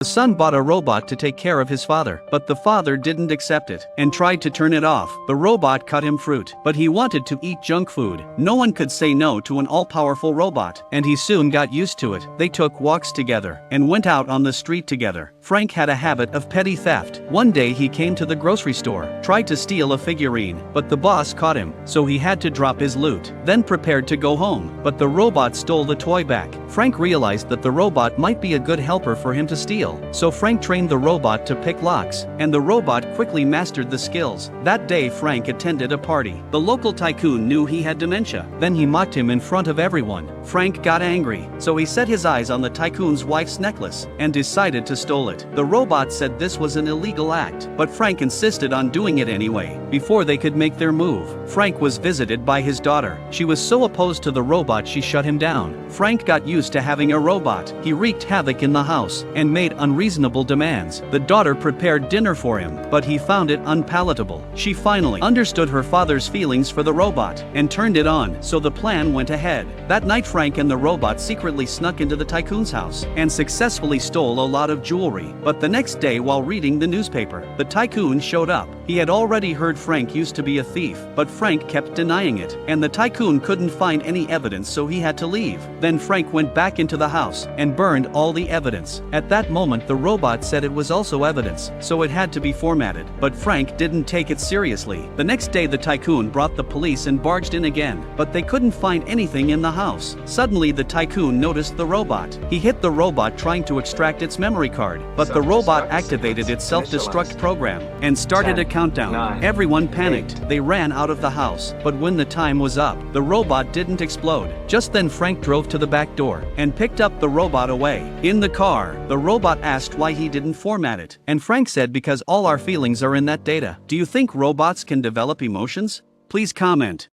The son bought a robot to take care of his father, but the father didn't accept it and tried to turn it off. The robot cut him fruit, but he wanted to eat junk food. No one could say no to an all-powerful robot, and he soon got used to it. They took walks together and went out on the street together. Frank had a habit of petty theft. One day he came to the grocery store, tried to steal a figurine, but the boss caught him, so he had to drop his loot, then prepared to go home, but the robot stole the toy back. Frank realized that the robot might be a good helper for him to steal. So Frank trained the robot to pick locks, and the robot quickly mastered the skills. That day Frank attended a party. The local tycoon knew he had dementia. Then he mocked him in front of everyone. Frank got angry, so he set his eyes on the tycoon's wife's necklace and decided to steal it. The robot said this was an illegal act, but Frank insisted on doing it anyway. Before they could make their move, Frank was visited by his daughter. She was so opposed to the robot she shut him down. Frank got used to having a robot. He wreaked havoc in the house and made unreasonable demands. The daughter prepared dinner for him, but he found it unpalatable. She finally understood her father's feelings for the robot and turned it on, so the plan went ahead. That night Frank and the robot secretly snuck into the tycoon's house and successfully stole a lot of jewelry. But the next day while reading the newspaper, the tycoon showed up. He had already heard Frank used to be a thief, but Frank kept denying it, and the tycoon couldn't find any evidence, so he had to leave. Then Frank went back into the house and burned all the evidence. At that moment the robot said it was also evidence, so it had to be formatted, but Frank didn't take it seriously. The next day the tycoon brought the police and barged in again, but they couldn't find anything in the house. Suddenly the tycoon noticed the robot. He hit the robot trying to extract its memory card, but the robot activated its self-destruct program and started a countdown. Everyone panicked. They ran out of the house, but when the time was up, the robot didn't explode. Just then Frank drove to the back door and picked up the robot away. In the car, the robot asked why he didn't format it, and Frank said because all our feelings are in that data. Do you think robots can develop emotions? Please comment.